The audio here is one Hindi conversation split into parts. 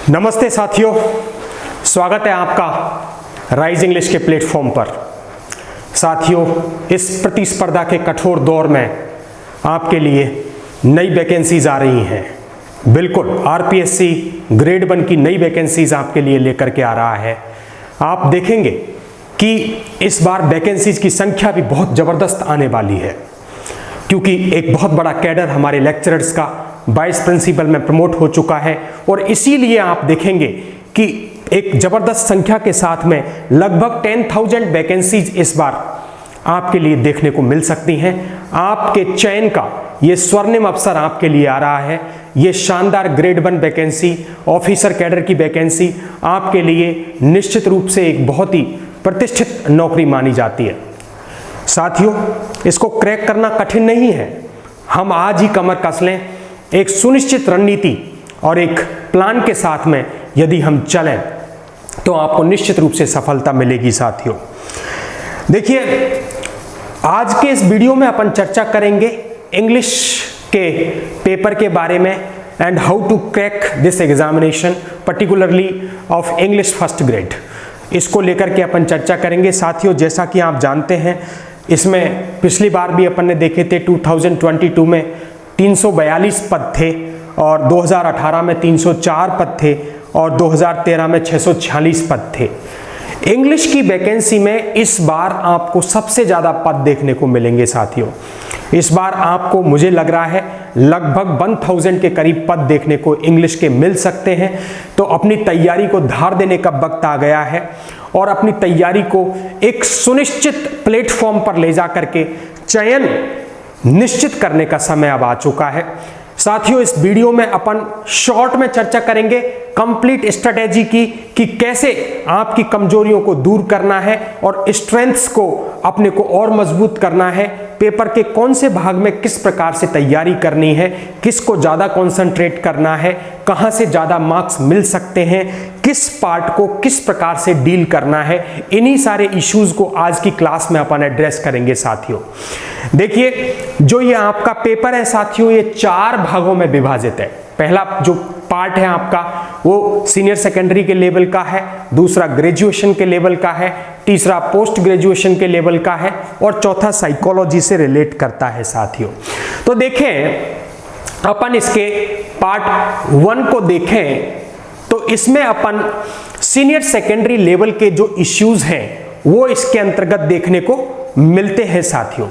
नमस्ते साथियों, स्वागत है आपका राइज इंग्लिश के प्लेटफॉर्म पर। साथियों, इस प्रतिस्पर्धा के कठोर दौर में आपके लिए नई वैकेंसीज आ रही हैं। बिल्कुल, आरपीएससी ग्रेड 1 की नई वैकेंसीज आपके लिए लेकर के आ रहा है। आप देखेंगे कि इस बार वैकेंसीज की संख्या भी बहुत ज़बरदस्त आने वाली है, क्योंकि एक बहुत बड़ा कैडर हमारे लेक्चरर्स का वाइस प्रिंसिपल में प्रमोट हो चुका है और इसीलिए आप देखेंगे कि एक ज़बरदस्त संख्या के साथ में लगभग 10,000 वैकेंसीज इस बार आपके लिए देखने को मिल सकती हैं। आपके चयन का ये स्वर्णिम अवसर आपके लिए आ रहा है। ये शानदार ग्रेड 1 वैकेंसी, ऑफिसर कैडर की वैकेंसी आपके लिए निश्चित रूप से एक बहुत ही प्रतिष्ठित नौकरी मानी जाती है। साथियों, इसको क्रैक करना कठिन नहीं है। हम आज ही कमर कस लें, एक सुनिश्चित रणनीति और एक प्लान के साथ में यदि हम चलें तो आपको निश्चित रूप से सफलता मिलेगी। साथियों देखिए, आज के इस वीडियो में अपन चर्चा करेंगे इंग्लिश के पेपर के बारे में and how to crack this examination, particularly of English first grade. इसको लेकर के अपन चर्चा करेंगे। साथियों, जैसा कि आप जानते हैं, इसमें पिछली बार भी अपन ने देखे थे 2022 में 342 पद थे और 2018 में 304 पद थे और 2013 में 646 पद थे। इंग्लिश की वैकेंसी में इस बार आपको सबसे ज़्यादा पद देखने को मिलेंगे। साथियों, इस बार आपको, मुझे लग रहा है, लगभग 1000 के करीब पद देखने को इंग्लिश के मिल सकते हैं। तो अपनी तैयारी को धार देने का वक्त आ गया है और अपनी तैयारी को एक सुनिश्चित प्लेटफॉर्म पर ले जा करके चयन निश्चित करने का समय अब आ चुका है। साथियों, इस वीडियो में अपन शॉर्ट में चर्चा करेंगे कंप्लीट स्ट्रेटेजी की कि कैसे आपकी कमजोरियों को दूर करना है और स्ट्रेंथ्स को अपने को और मजबूत करना है। पेपर के कौन से भाग में किस प्रकार से तैयारी करनी है, किसको ज़्यादा कंसंट्रेट करना है, कहाँ से ज़्यादा मार्क्स मिल सकते हैं, किस पार्ट को किस प्रकार से डील करना है, इन्हीं सारे इश्यूज को आज की क्लास में अपन एड्रेस करेंगे। साथियों देखिए, जो ये आपका पेपर है साथियों, ये 4 भागों में विभाजित है। पहला जो पार्ट है आपका वो सीनियर सेकेंडरी के लेवल का है, दूसरा ग्रेजुएशन के लेवल का है, तीसरा पोस्ट ग्रेजुएशन के लेवल का है और चौथा साइकोलॉजी से रिलेट करता है। साथियों तो देखें, अपन इसके पार्ट 1 को देखें तो इसमें अपन सीनियर सेकेंडरी लेवल के जो इश्यूज हैं वो इसके अंतर्गत देखने को मिलते हैं। साथियों,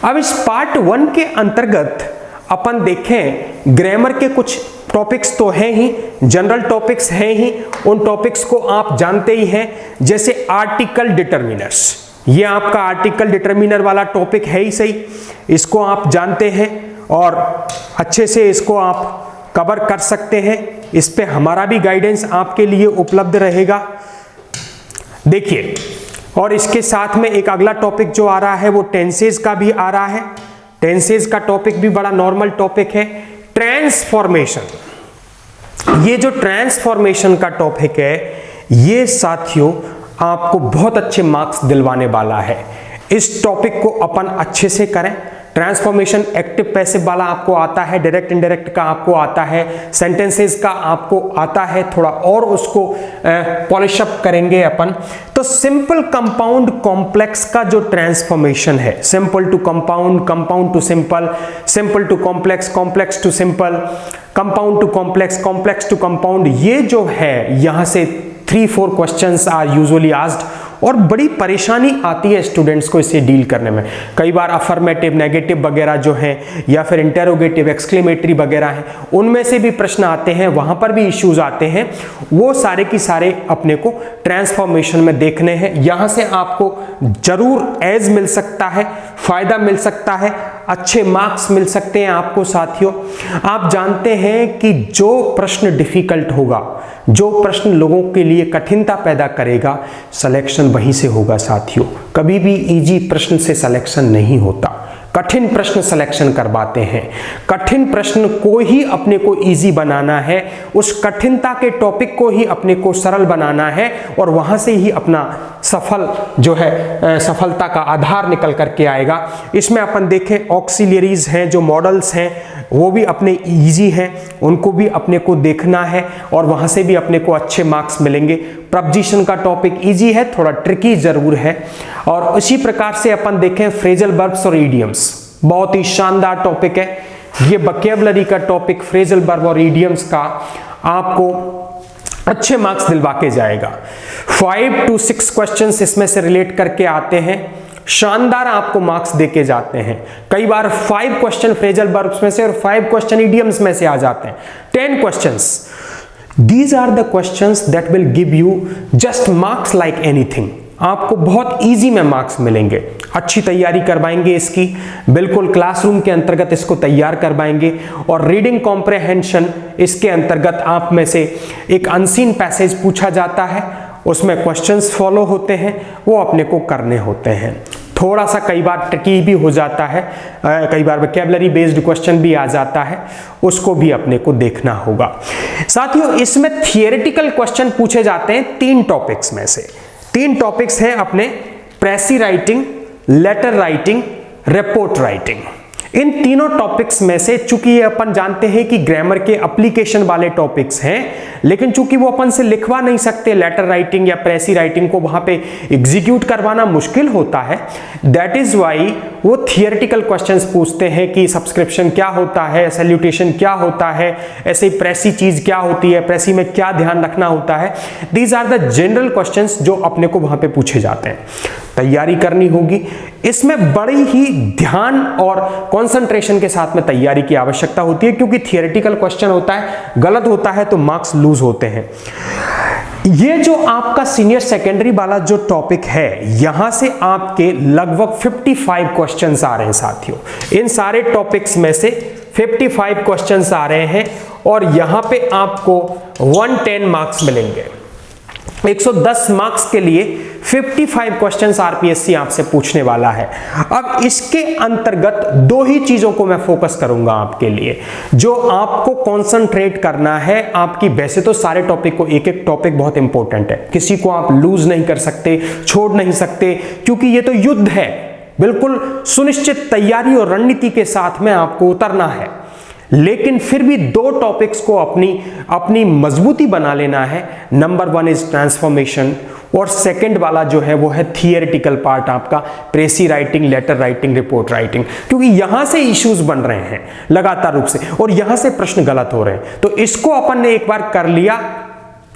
अब इस पार्ट 1 के अंतर्गत अपन देखें, ग्रामर के कुछ टॉपिक्स तो हैं ही, जनरल टॉपिक्स हैं ही, उन टॉपिक्स को आप जानते ही हैं, जैसे आर्टिकल डिटरमिनर्स। ये आपका आर्टिकल डिटरमिनर वाला टॉपिक है ही सही, इसको आप जानते हैं और अच्छे से इसको आप कवर कर सकते हैं। इस पे हमारा भी गाइडेंस आपके लिए उपलब्ध रहेगा। देखिए, और इसके साथ में एक अगला टॉपिक जो आ रहा है वो टेंसेज का भी आ रहा है। टेंसेज का टॉपिक भी बड़ा नॉर्मल टॉपिक है। ट्रांसफॉर्मेशन, ये जो ट्रांसफॉर्मेशन का टॉपिक है, ये साथियों आपको बहुत अच्छे मार्क्स दिलवाने वाला है। इस टॉपिक को अपन अच्छे से करें। ट्रांसफॉर्मेशन एक्टिव पैसिव वाला आपको आता है, डायरेक्ट इनडायरेक्ट का आपको आता है, सेंटेंसेस का आपको आता है, थोड़ा और उसको पॉलिश अप करेंगे अपन। तो सिंपल कंपाउंड कॉम्प्लेक्स का जो ट्रांसफॉर्मेशन है, simple to compound, compound to simple, simple to complex, complex to simple, compound to complex, complex to compound, ये जो है यहां से 3-4 क्वेश्चंस आर यूजुअली आस्क्ड और बड़ी परेशानी आती है स्टूडेंट्स को इसे डील करने में। कई बार अफर्मेटिव, नेगेटिव वगैरह जो हैं या फिर इंटेरोगेटिव, एक्सक्लेमेटरी वगैरह हैं, उनमें से भी प्रश्न आते हैं, वहां पर भी इश्यूज आते हैं। वो सारे की सारे अपने को ट्रांसफॉर्मेशन में देखने हैं। यहां से आपको जरूर एज मिल सकता है, फायदा मिल सकता है, अच्छे मार्क्स मिल सकते हैं आपको। साथियों, आप जानते हैं कि जो प्रश्न डिफिकल्ट होगा, जो प्रश्न लोगों के लिए कठिनता पैदा करेगा, सिलेक्शन वहीं से होगा। साथियों, कभी भी इजी प्रश्न से सिलेक्शन नहीं होता, कठिन प्रश्न सिलेक्शन करवाते हैं। कठिन प्रश्न को ही अपने को इजी बनाना है, उस कठिनता के टॉपिक को ही अपने को सरल बनाना है और वहां से ही अपना सफल जो है सफलता का आधार निकल करके आएगा। इसमें अपन देखें ऑक्सिलियरीज हैं, जो मॉडल्स हैं, वो भी अपने इजी हैं, उनको भी अपने को देखना है और वहां से भी अपने को अच्छे मार्क्स मिलेंगे। प्रपोजिशन का टॉपिक इजी है, थोड़ा ट्रिकी जरूर है। और उसी प्रकार से अपन देखें फ्रेजल वर्ब्स और इडियम्स, बहुत ही शानदार टॉपिक है ये वोकैबुलरी का टॉपिक। फ्रेजल वर्ब और इडियम्स का आपको अच्छे मार्क्स दिलवा के जाएगा। 5 to 6 क्वेश्चंस इसमें से रिलेट करके आते हैं, शानदार आपको मार्क्स देके जाते हैं। कई बार 5 क्वेश्चन फ्रेजल वर्ब्स में से और 5 क्वेश्चन इडियम्स में से आ जाते हैं। 10 questions, these are the questions that will give you just marks like anything. आपको बहुत इजी में मार्क्स मिलेंगे, अच्छी तैयारी करवाएंगे इसकी, बिल्कुल क्लासरूम के अंतर्गत इसको तैयार करवाएंगे। और रीडिंग कॉम्प्रहेंशन इसके अंतर्गत आप में से एक अनसीन पैसेज पूछा जाता है, उसमें क्वेश्चंस फॉलो होते हैं, वो अपने को करने होते हैं। थोड़ा सा कई बार ट्रिकी भी हो जाता है, कई बार वोकैबुलरी बेस्ड क्वेश्चन भी आ जाता है, उसको भी अपने को देखना होगा। साथियों इसमें थियोरेटिकल क्वेश्चन पूछे जाते हैं 3 टॉपिक्स में से। 3 टॉपिक्स हैं अपने, precis writing, letter writing, report writing. इन तीनों टॉपिक्स में से चूंकि ये अपन जानते हैं कि ग्रामर के एप्लीकेशन वाले टॉपिक्स हैं, लेकिन चूंकि वो अपन से लिखवा नहीं सकते, लेटर राइटिंग या प्रेसी राइटिंग को वहां पे एग्जीक्यूट करवाना मुश्किल होता है, दैट इज वाई वो थियोरेटिकल क्वेश्चंस पूछते हैं कि सब्सक्रिप्शन क्या होता है, सैल्यूटेशन क्या होता है, ऐसे ही प्रेसी चीज क्या होती है, प्रेसी में क्या ध्यान रखना होता है। These are the general questions जो अपने को वहां पे पूछे जाते हैं, तैयारी करनी होगी। इसमें बड़ी ही ध्यान और कंसंट्रेशन के साथ में तैयारी की आवश्यकता होती है, क्योंकि थियोरेटिकल क्वेश्चन होता है, गलत होता है तो मार्क्स लूज होते हैं। ये जो आपका सीनियर सेकेंडरी वाला जो टॉपिक है, यहां से आपके लगभग 55 क्वेश्चंस आ रहे हैं साथियों। इन सारे टॉपिक्स में से 55 क्वेश्चंस आ रहे हैं और यहां पे आपको 110 मार्क्स मिलेंगे। 110 मार्क्स के लिए 55 क्वेश्चंस आरपीएससी आपसे पूछने वाला है। अब इसके अंतर्गत 2 ही चीजों को मैं फोकस करूंगा आपके लिए, जो आपको कंसंट्रेट करना है। आपकी वैसे तो सारे टॉपिक को, एक एक टॉपिक बहुत इंपॉर्टेंट है, किसी को आप लूज नहीं कर सकते, छोड़ नहीं सकते, क्योंकि ये तो युद्ध है। बिल्कुल सुनिश्चित तैयारी और रणनीति के साथ में आपको उतरना है, लेकिन फिर भी 2 टॉपिक्स को अपनी मजबूती बना लेना है। नंबर 1 इज ट्रांसफॉर्मेशन और सेकंड वाला जो है वो है थियोरेटिकल पार्ट आपका, precis writing, letter writing, report writing, क्योंकि यहां से इश्यूज बन रहे हैं लगातार रूप से और यहां से प्रश्न गलत हो रहे हैं। तो इसको अपन ने एक बार कर लिया,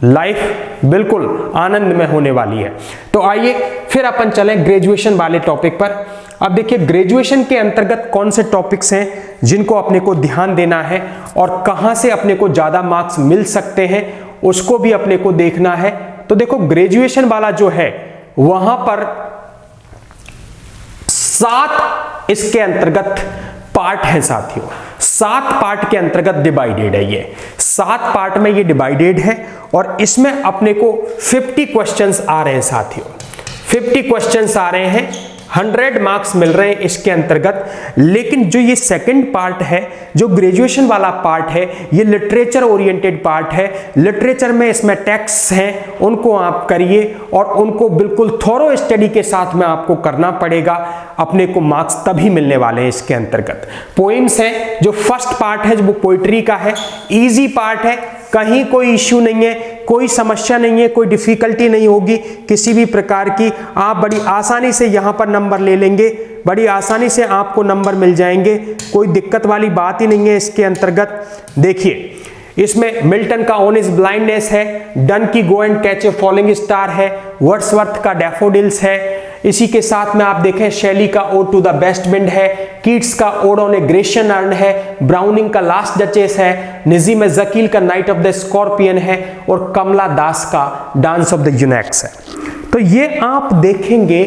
लाइफ बिल्कुल आनंद में होने वाली है। तो आइए फिर अपन चलें ग्रेजुएशन वाले टॉपिक पर। अब देखिए ग्रेजुएशन के अंतर्गत कौन से टॉपिक्स हैं जिनको अपने को ध्यान देना है और कहां से अपने को ज्यादा मार्क्स मिल सकते हैं, उसको भी अपने को देखना है। तो देखो ग्रेजुएशन वाला जो है वहां पर 7 इसके अंतर्गत पार्ट है साथियों, 7 पार्ट के अंतर्गत डिवाइडेड है ये, 7 पार्ट में ये डिवाइडेड है और इसमें अपने को 50 क्वेश्चंस आ रहे हैं साथियों, 50 क्वेश्चंस आ रहे हैं, 100 मार्क्स मिल रहे हैं इसके अंतर्गत। लेकिन जो ये सेकंड पार्ट है, जो ग्रेजुएशन वाला पार्ट है, ये लिटरेचर ओरिएंटेड पार्ट है। लिटरेचर में इसमें टेक्स्ट हैं, उनको आप करिए और उनको बिल्कुल थोरो स्टडी के साथ में आपको करना पड़ेगा, अपने को मार्क्स तभी मिलने वाले हैं इसके अंतर्गत। पोइम्स है, जो फर्स्ट पार्ट है, जो पोइट्री का है, इजी पार्ट है, कहीं कोई इश्यू नहीं है, कोई समस्या नहीं है, कोई डिफिकल्टी नहीं होगी किसी भी प्रकार की। आप बड़ी आसानी से यहां पर नंबर ले लेंगे, बड़ी आसानी से आपको नंबर मिल जाएंगे, कोई दिक्कत वाली बात ही नहीं है इसके अंतर्गत। देखिए इसमें मिल्टन का ऑन इज ब्लाइंडनेस है, डन की go and catch a falling star है, वर्ड्सवर्थ का डैफोडिल्स है, इसी के साथ में आप देखें शैली का ode to the west wind है, कीट्स का ode on a Grecian urn है, ब्राउनिंग का लास्ट डचेस है, नजीम जकील का नाइट ऑफ द स्कॉर्पियन है और कमला दास का डांस ऑफ द यूनिक्स है। तो ये आप देखेंगे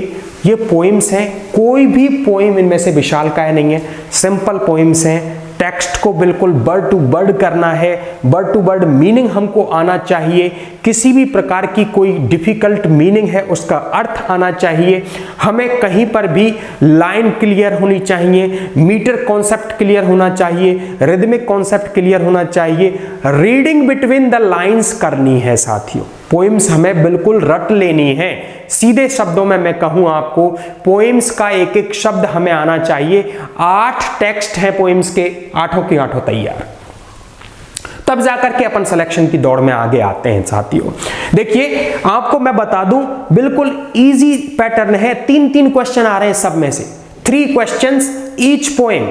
ये पोइम्स हैं, कोई भी पोइम इनमें से विशालकाय नहीं है, सिंपल पोइम्स हैं। टेक्स्ट को बिल्कुल वर्ड टू वर्ड करना है, वर्ड टू वर्ड मीनिंग हमको आना चाहिए, किसी भी प्रकार की कोई डिफिकल्ट मीनिंग है उसका अर्थ आना चाहिए, हमें कहीं पर भी लाइन क्लियर होनी चाहिए, मीटर कॉन्सेप्ट क्लियर होना चाहिए, रिदमिक कॉन्सेप्ट क्लियर होना चाहिए, रीडिंग बिटवीन द लाइंस करनी है साथियों। पोइम्स हमें बिल्कुल रट लेनी है। सीधे शब्दों में मैं कहूं आपको, पोइम्स का एक एक शब्द हमें आना चाहिए। 8 टेक्स्ट हैं पोइम्स के, 8 की 8 तैयार, तब जाकर के अपन सिलेक्शन की दौड़ में आगे आते हैं साथियों। देखिए आपको मैं बता दूं, बिल्कुल इजी पैटर्न है। 3-3 क्वेश्चन आ रहे हैं सब में से, 3 क्वेश्चंस ईच पोएम।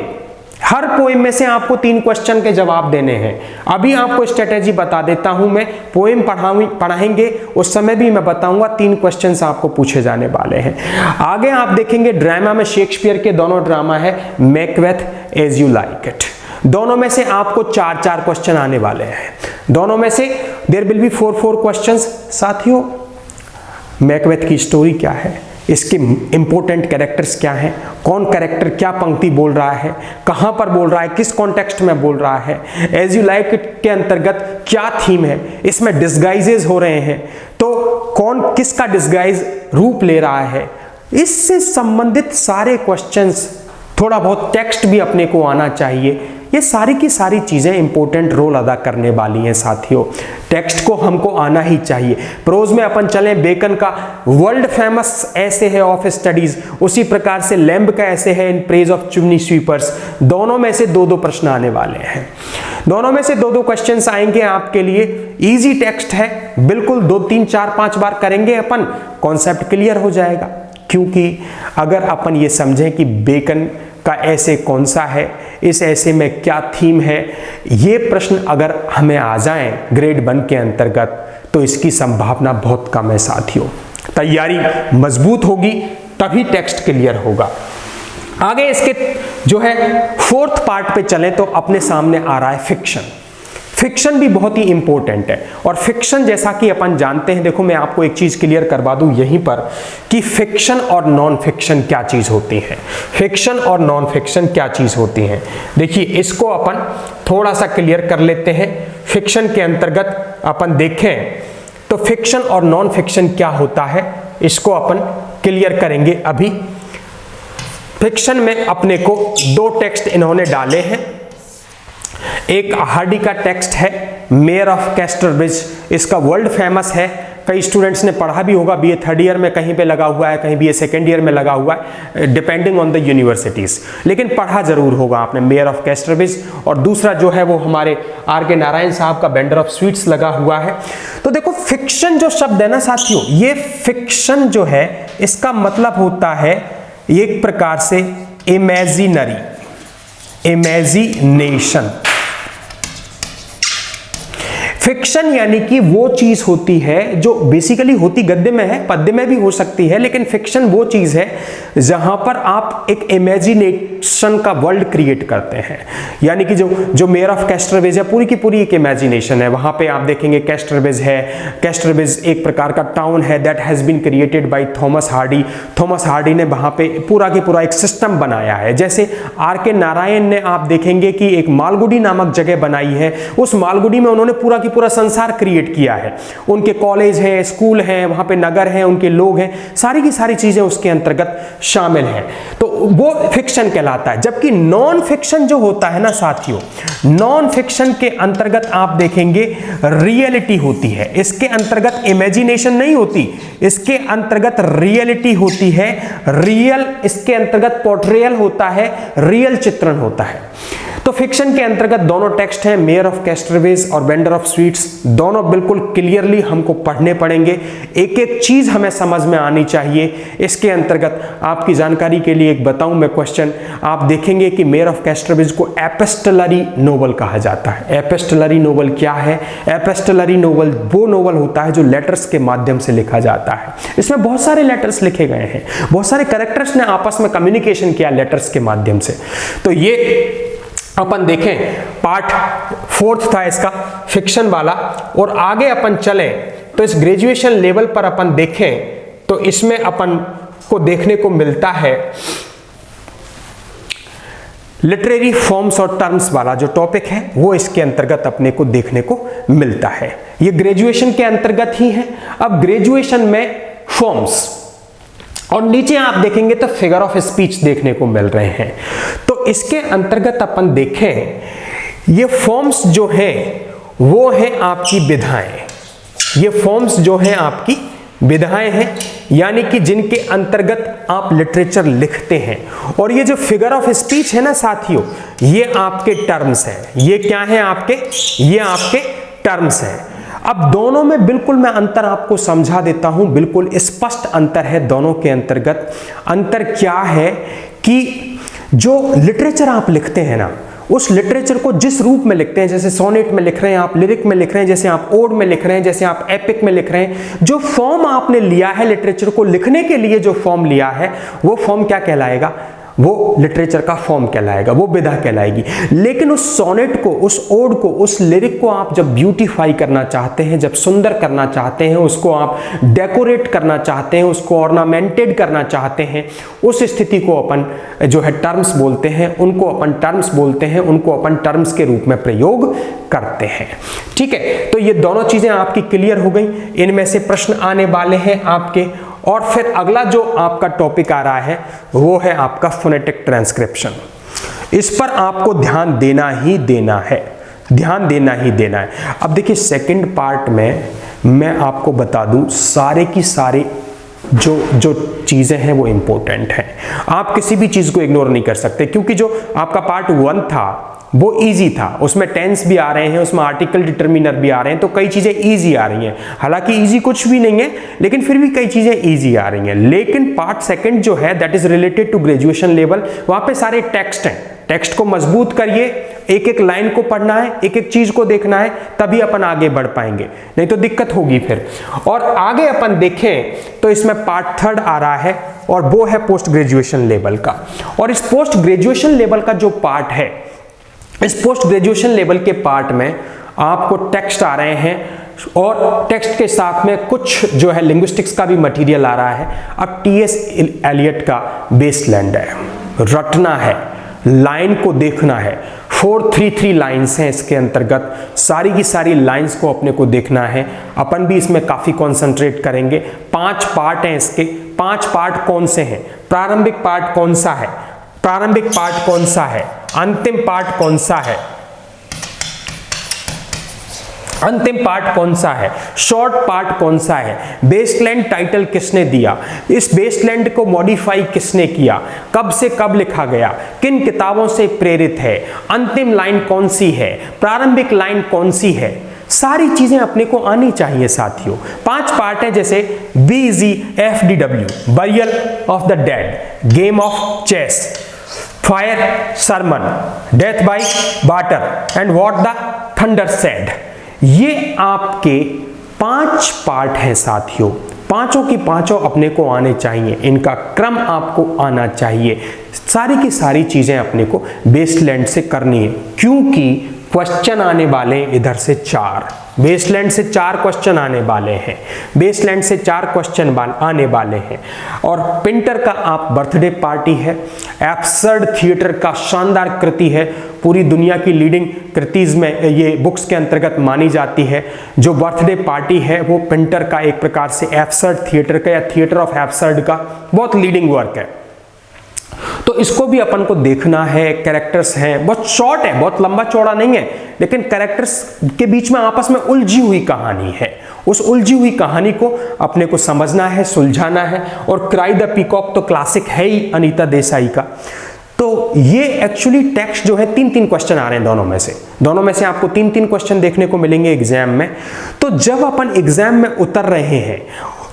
हर पोएम में से आपको 3 क्वेश्चन के जवाब देने हैं। अभी आपको स्ट्रेटेजी बता देता हूं मैं, पोएम पढ़ाएंगे उस समय भी मैं बताऊंगा 3 क्वेश्चंस आपको पूछे जाने वाले हैं। आगे आप देखेंगे ड्रामा में शेक्सपियर के दोनों ड्रामा है, Macbeth, as you like it. दोनों में से आपको 4-4 क्वेश्चन आने वाले हैं। दोनों में से देयर विल बी 4-4 क्वेश्चंस। साथियों, मैकबेथ की स्टोरी क्या है, इसके इंपॉर्टेंट कैरेक्टर्स क्या हैं, कौन कैरेक्टर क्या पंक्ति बोल रहा है, कहां पर बोल रहा है, किस कॉन्टेक्स्ट में बोल रहा है, एज यू लाइक इट के अंतर्गत क्या थीम है, इसमें डिस्गाइजेज हो रहे हैं तो कौन किसका डिस्गाइज रूप ले रहा है, इससे संबंधित सारे क्वेश्चंस, थोड़ा बहुत टेक्स्ट भी अपने को आना चाहिए। ये सारी की सारी चीजें इंपॉर्टेंट रोल अदा करने वाली हैं साथियों। टेक्स्ट को हमको आना ही चाहिए। प्रोज में अपन चलें, बेकन का वर्ल्ड फेमस ऐसे है ऑफ स्टडीज, उसी प्रकार से लैम्ब का ऐसे है in praise of chimney sweepers. दोनों में से 2-2 प्रश्न आने वाले हैं। दोनों में से 2-2 क्वेश्चंस आएंगे आपके लिए। इजी टेक्स्ट है, बिल्कुल 2-3-4-5 बार करेंगे अपन, कॉन्सेप्ट क्लियर हो जाएगा। क्योंकि अगर अपन ये समझें कि बेकन का ऐसे कौन सा है, इस ऐसे में क्या थीम है, ये प्रश्न अगर हमें आ जाएं ग्रेड 1 के अंतर्गत, तो इसकी संभावना बहुत कम है साथियों। तैयारी मजबूत होगी तभी टेक्स्ट क्लियर होगा। आगे इसके जो है 4th पार्ट पे चलें तो अपने सामने आ रहा है फिक्शन। फिक्शन भी बहुत ही इंपॉर्टेंट है। और फिक्शन जैसा कि अपन जानते हैं, देखो मैं आपको एक चीज क्लियर करवा दूं यहीं पर कि फिक्शन और नॉन फिक्शन क्या चीज होती है। फिक्शन और नॉन फिक्शन क्या चीज होती है, देखिए इसको अपन थोड़ा सा क्लियर कर लेते हैं। फिक्शन के अंतर्गत अपन देखें तो फिक्शन और नॉन फिक्शन क्या होता है, इसको अपन क्लियर करेंगे अभी। फिक्शन में अपने को 2 टेक्स्ट इन्होंने डाले हैं। एक हार्डी का टेक्स्ट है मेयर ऑफ कैस्टरब्रिज, इसका वर्ल्ड फेमस है, कई स्टूडेंट्स ने पढ़ा भी होगा। बीए 3rd ईयर में कहीं पे लगा हुआ है, कहीं बीए 2nd ईयर में लगा हुआ है, डिपेंडिंग ऑन द यूनिवर्सिटीज, लेकिन पढ़ा जरूर होगा आपने मेयर ऑफ कैस्टरब्रिज। और दूसरा जो है वो हमारे आर.के. नारायण साहब का वेंडर ऑफ स्वीट्स लगा हुआ है। तो देखो फिक्शन जो शब्द है ना साथियों, ये फिक्शन जो है इसका मतलब होता है एक प्रकार से इमेजिनरी, इमेजिनेशन। फिक्शन यानी कि वो चीज होती है जो बेसिकली होती गद्य में है, पद्य में भी हो सकती है, लेकिन फिक्शन वो चीज है जहां पर आप एक इमेजिनेशन का वर्ल्ड क्रिएट करते हैं। यानी कि जो मेयर ऑफ कैस्टरवेज है पूरी की पूरी एक इमेजिनेशन है। वहां पे आप देखेंगे कैस्टरवेज है, कैस्टरवेज एक प्रकार का टाउन है that has been created by Thomas Hardy. Thomas Hardy ने वहां पे पूरा के पूरा एक सिस्टम बनाया है। जैसे आर.के. नारायण ने आप देखेंगे कि एक मालगुडी नामक जगह बनाई है, उस मालगुडी में उन्होंने पूरा की पूरा संसार क्रिएट किया है। उनके कॉलेज हैं, स्कूल हैं, वहां पे नगर हैं, उनके लोग हैं, सारी की सारी चीजें उसके अंतर्गत शामिल हैं। तो वो फिक्शन कहलाता है। जबकि नॉन फिक्शन जो होता है ना साथियों, नॉन फिक्शन के अंतर्गत आप देखेंगे रियलिटी होती है। इसके अंतर्गत इमेजिनेशन नहीं होती, इसके अंतर्गत रियलिटी होती है। रियल, इसके अंतर्गत पोर्ट्रेयल होता है, रियल चित्रण होता है। तो फिक्शन के अंतर्गत दोनों टेक्स्ट हैं, मेयर ऑफ कैस्टरवेज और वेंडर ऑफ स्वीट्स। दोनों बिल्कुल क्लियरली हमको पढ़ने पड़ेंगे, एक एक चीज हमें समझ में आनी चाहिए। इसके अंतर्गत आपकी जानकारी के लिए एक बताऊं मैं क्वेश्चन, आप देखेंगे कि मेयर ऑफ कैस्टरवेज को एपिस्टलरी नोवेल कहा जाता है। एपिस्टलरी नोवेल क्या है? एपिस्टलरी नोवेल वो नोवेल होता है जो लेटर्स के माध्यम से लिखा जाता है। इसमें बहुत सारे लेटर्स लिखे गए हैं, बहुत सारे कैरेक्टर्स ने आपस में कम्युनिकेशन किया लेटर्स के माध्यम से। तो ये अपन देखें पार्ट 4th था इसका फिक्शन वाला। और आगे अपन चले तो इस ग्रेजुएशन लेवल पर अपन देखें तो इसमें अपन को देखने को मिलता है लिटरेरी फॉर्म्स और टर्म्स वाला जो टॉपिक है वो इसके अंतर्गत अपने को देखने को मिलता है। ये ग्रेजुएशन के अंतर्गत ही है। अब ग्रेजुएशन में फॉर्म्स और नीचे आप देखेंगे तो फिगर ऑफ स्पीच देखने को मिल रहे हैं। तो इसके अंतर्गत अपन देखें, ये फॉर्म्स जो हैं वो हैं आपकी विधाएं। ये फॉर्म्स जो हैं आपकी विधाएं हैं, यानी कि जिनके अंतर्गत आप लिटरेचर लिखते हैं। और ये जो फिगर ऑफ स्पीच है ना साथियों, ये आपके टर्म्स हैं। ये क्या है आपके? ये आपके टर्म्स हैं। अब दोनों में बिल्कुल मैं अंतर आपको समझा देता हूं, बिल्कुल स्पष्ट अंतर है दोनों के अंतर्गत। अंतर क्या है कि जो लिटरेचर आप लिखते हैं ना, उस लिटरेचर को जिस रूप में लिखते हैं, जैसे सोनेट में लिख रहे हैं आप, लिरिक में लिख रहे हैं, जैसे आप ओड में लिख रहे हैं, जैसे आप एपिक में लिख रहे हैं, जो फॉर्म आपने लिया है लिटरेचर को लिखने के लिए, जो फॉर्म लिया है वो फॉर्म क्या कहलाएगा? वो लिटरेचर का फॉर्म कहलाएगा, वो विधा कहलाएगी। लेकिन उस सोनेट को, उस ओड को, उस लिरिक को आप जब ब्यूटीफाई करना चाहते हैं, जब सुंदर करना चाहते हैं, उसको आप डेकोरेट करना चाहते हैं, उसको ऑर्नामेंटेड करना चाहते हैं, उस स्थिति को अपन जो है टर्म्स बोलते हैं, उनको अपन टर्म्स बोलते हैं, उनको अपन टर्म्स के रूप में प्रयोग करते हैं। ठीक है, तो ये दोनों चीजें आपकी क्लियर हो गई। इनमें से प्रश्न आने वाले हैं आपके। और फिर अगला जो आपका टॉपिक आ रहा है वो है आपका फोनेटिक ट्रांसक्रिप्शन। इस पर आपको ध्यान देना ही देना है, ध्यान देना ही देना है। अब देखिए सेकंड पार्ट में मैं आपको बता दूं, सारे की सारी जो चीजें हैं वो इंपॉर्टेंट हैं। आप किसी भी चीज को इग्नोर नहीं कर सकते, क्योंकि जो आपका पार्ट 1 था वो इजी था, उसमें टेंस भी आ रहे हैं, उसमें आर्टिकल डिटर्मिनर भी आ रहे हैं, तो कई चीजें इजी आ रही हैं। हालांकि इजी कुछ भी नहीं है, लेकिन फिर भी कई चीजें इजी आ रही हैं। लेकिन पार्ट सेकंड जो है that is related to graduation level, वहां पे सारे टेक्स्ट हैं। टेक्स्ट को मजबूत करिए, एक एक लाइन को पढ़ना है, एक एक चीज को देखना है, तभी अपन आगे बढ़ पाएंगे, नहीं तो दिक्कत होगी फिर। और आगे अपन देखें तो इसमें पार्ट 3 आ रहा है और वो है पोस्ट ग्रेजुएशन लेवल का। और इस पोस्ट ग्रेजुएशन लेवल का जो पार्ट है, इस पोस्ट ग्रेजुएशन लेवल के पार्ट में आपको टेक्स्ट आ रहे हैं और टेक्स्ट के साथ में कुछ जो है लिंग्विस्टिक्स का भी मटेरियल आ रहा है। अब टी.एस. एलियट का बेसलैंड है, रटना है, लाइन को देखना है। 433 लाइन्स हैं इसके अंतर्गत, सारी की सारी लाइन्स को अपने को देखना है। अपन भी इसमें काफी कॉन्सेंट्रेट करेंगे। 5 पार्ट हैं इसके। 5 पार्ट कौन से हैं? प्रारंभिक पार्ट कौन सा है? प्रारंभिक पार्ट कौन सा है? अंतिम पार्ट कौन सा है? अंतिम पार्ट कौन सा है? शॉर्ट पार्ट कौन सा है? बेसलैंड टाइटल किसने दिया? इस बेसलैंड को मॉडिफाई किसने किया? कब से कब लिखा गया? किन किताबों से प्रेरित है? अंतिम लाइन कौन सी है? प्रारंभिक लाइन कौन सी है? सारी चीजें अपने को आनी चाहिए साथियों। 5 पार्ट है, जैसे BGFDW, burial of the dead, game of chess, fire sermon, death by water and what the thunder said. ये आपके 5 पार्ट हैं साथियों। पांचों की पांचों अपने को आने चाहिए, इनका क्रम आपको आना चाहिए। सारी की सारी चीजें अपने को बेसलैंड से करनी है, क्योंकि क्वेश्चन आने वाले इधर से 4, बेसलैंड से 4 क्वेश्चन आने वाले हैं, बेसलैंड से 4 क्वेश्चन आने वाले हैं। और पिंटर का आप बर्थडे पार्टी है, एब्सर्ड थिएटर का शानदार कृति है, पूरी दुनिया की लीडिंग कृतिज में ये बुक्स के अंतर्गत मानी जाती है। जो बर्थडे पार्टी है वो पिंटर का एक प्रकार से एब्सर्ड थिएटर का या थिएटर ऑफ एब्सर्ड का बहुत लीडिंग वर्क है, तो इसको भी अपन को देखना है। कैरेक्टर्स हैं, बहुत शॉर्ट है, बहुत लंबा चौड़ा नहीं है, लेकिन कैरेक्टर्स के बीच में आपस में उलझी हुई कहानी है। उस उलझी हुई कहानी को अपने को समझना है, सुलझाना है। और क्राई द पीकॉक तो क्लासिक है ही अनीता देसाई का। तो ये एक्चुअली टेक्स्ट जो है 3-3 क्वेश्चन आ रहे हैं दोनों में से आपको 3-3 क्वेश्चन देखने को मिलेंगे एग्जाम में। तो जब अपन एग्जाम में उतर रहे हैं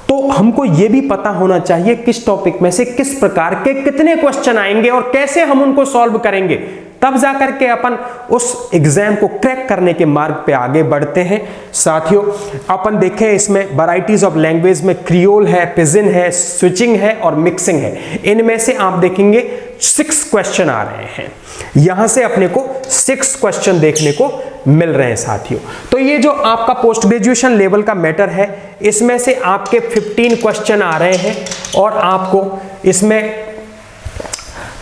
तो हमको यह भी पता होना चाहिए किस टॉपिक में से किस प्रकार के कितने क्वेश्चन आएंगे और कैसे हम उनको सॉल्व करेंगे, तब जाकर के अपन उस एग्जाम को क्रैक करने के मार्ग पे आगे बढ़ते हैं। साथियों अपन देखें इसमें वैरायटीज ऑफ लैंग्वेज में क्रियोल है, पिजिन है, स्विचिंग है और मिक्सिंग है। इनमें से आप देखेंगे 6 क्वेश्चन आ रहे हैं, यहां से अपने को 6 क्वेश्चन देखने को मिल रहे हैं साथियों। तो ये जो आपका पोस्ट ग्रेजुएशन लेवल का मैटर है, इसमें से आपके 15 क्वेश्चन आ रहे हैं और आपको इसमें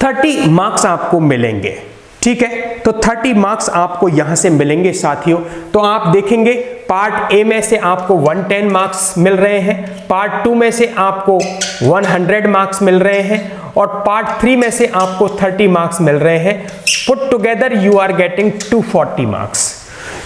30 मार्क्स आपको मिलेंगे। ठीक है, तो 30 मार्क्स आपको यहां से मिलेंगे साथियों। तो आप देखेंगे पार्ट ए में से आपको 110 मार्क्स मिल रहे हैं, पार्ट 2 में से आपको 100 मार्क्स मिल रहे हैं और पार्ट 3 में से आपको 30 मार्क्स मिल रहे हैं। Put together you are getting 240 marks.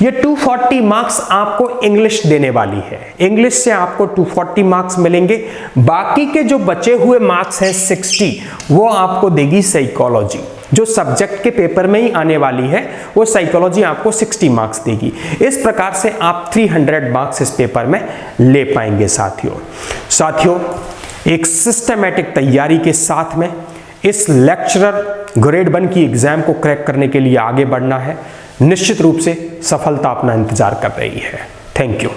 ये 240 मार्क्स आपको इंग्लिश देने वाली है। इंग्लिश से आपको 240 मार्क्स मिलेंगे। बाकी के जो बचे हुए मार्क्स हैं 60, वो आपको देगी साइकोलॉजी, जो सब्जेक्ट के पेपर में ही आने वाली है। वो साइकोलॉजी आपको 60 मार्क्स देगी। इस प्रकार से आप 300 मार्क्स इस पेपर में ले पाएंगे साथियों, एक सिस्टमैटिक तैयारी के साथ में इस लेक्चरर ग्रेड 1 की एग्जाम को क्रैक करने के लिए आगे बढ़ना है। निश्चित रूप से सफलता अपना इंतजार कर रही है। Thank you.